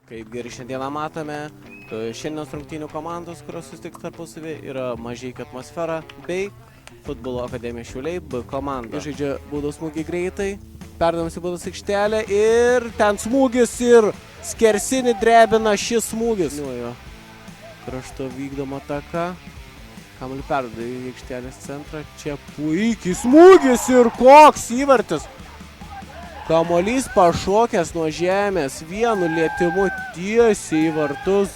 Kaip gerai šiandieną matome, šiandienos rungtynių komandos, kurios susitiks tarpusavį, yra Mažeikių Atmosfera bei Futbolo akademija Šiauliai B komanda. Žaidžia baudos smūgį greitai, perdavimas į baudos aikštelę ir ten smūgis ir skersinį drebina šis smūgis. Nuojo krašto vykdoma ataka, kamuolį perduoda į aikštelės centrą, čia puikiai smūgis ir koks įvartis. Kamuolys pašokęs nuo žemės, vienu lietimu tiesiai į vartus.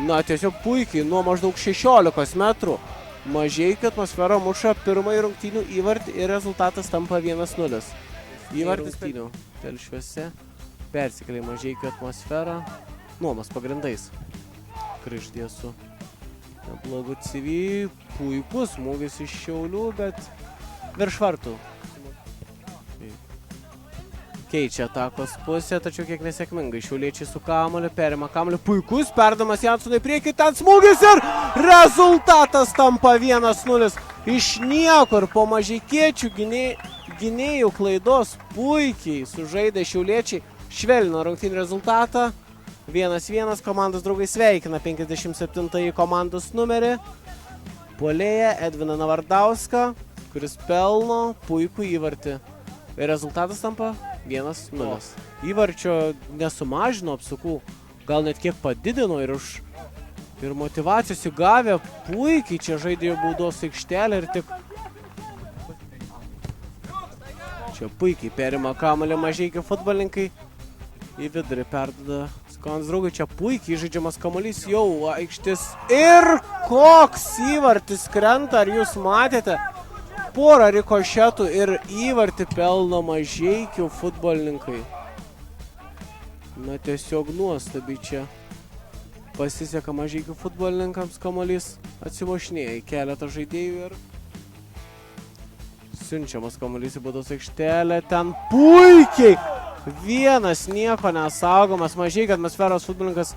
Na, tiesiog puikiai, nuo maždaug 16 metrų. Mažeikių Atmosfera muša pirmąjį rungtynių įvartį ir rezultatas tampa 1-0. Įvartis rungtynių Telšiuose persikėlė į Mažeikių Atmosferą nuomos pagrindais. Kraštyje su neblogu CV, puikus smūgis iš Šiaulių, bet virš vartų. Keičia atakos pusę, tačiau kiek nesėkmingai. Šiauliečiai su kamuoliu, perima kamuoliu. Puikus perdamas Jansonui priekį, ten smūgis ir rezultatas tampa 1-0. Iš niekur po mažeikiečių gynėjų klaidos puikiai sužaidė šiauliečiai. Švelnino rungtynių rezultatą. 1-1, komandos draugai sveikina 57-ąjį komandos numerį. Puolėją Edviną Navardauską, kuris pelno puikų įvartį. Ir rezultatas tampa 1-0. Įvarčio nesumažino apsukų, gal net kiek padidino ir motyvacijos įgavę puikiai čia žaidė baudos aikštelę ir tik... Čia puikiai perima kamuolį Mažeikių futbolininkai. Į vidurį perduoda komandos draugai, čia puikiai žaidžiamas kamuolys jau aikštės. Ir koks įvartis krenta, ar jūs matėte? Porą rikošetų ir įvartį pelno Mažeikių futbolininkai. Na, tiesiog nuostabiai čia pasiseka Mažeikių futbolininkams, kamuolys atsimušinėja į keletą žaidėjų ir siunčiamas kamuolys į baudos aikštelę. Ten puikiai! Vienas nieko nesaugomas. Mažeikių Atmosferos futbolininkas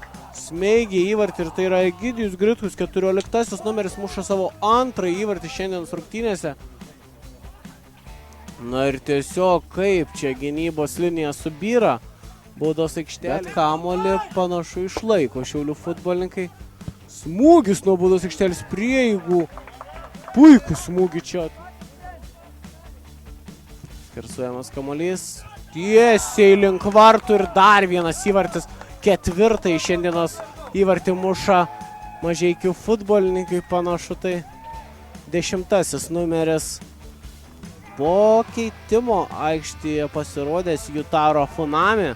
smeigė įvartį ir tai yra Egidijus Gritkus, 14 numeris, muša savo antrąjį įvartį šiandienos rungtynėse. Na ir tiesiog kaip čia gynybos linija subyra baudos aikštelė. Bet kamuolį panašu išlaiko Šiaulių futbolininkai. Smūgis nuo baudos aikštelės prieigų. Puikų smūgį čia. Skersuojamas kamuolys. Tiesiai link vartų ir dar vienas įvartis. Ketvirtąjį šiandienos įvartį muša Mažeikių futbolininkai. Panašu tai 10 numeris. Po keitimo aikštėje pasirodęs Jutaro Funami.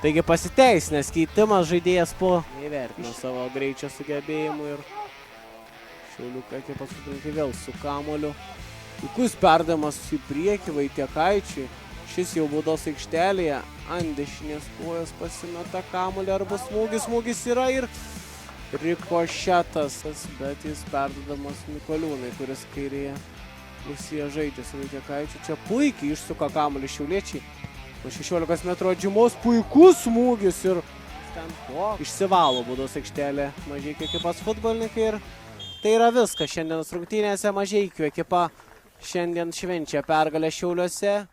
Taigi pasiteisinęs keitimas, žaidėjas po įvertino savo greičio sugebėjimų ir Šiaulių ekipos futbolininkai vėl su kamuoliu. Puikus perdavimas į priekį Vaitiekaičiui. Šis jau baudos aikštelėje ant dešinės kojos pasimeta kamuolį, arba smūgis yra ir rikošetas, bet jis perduodamas Mikoliūnai, kuris kairėje pusėje žaidžia su Vaitiekaičiu. Čia puikiai išsuka kamuolį šiauliečiai. Po 16 metrų atžymos puikus smūgis ir ten išsivalo baudos aikštelė Mažeikių ekipos futbolininkai. Ir tai yra viskas šiandienos rungtynėse. Mažeikių ekipa šiandien švenčia pergalę Šiauliuose.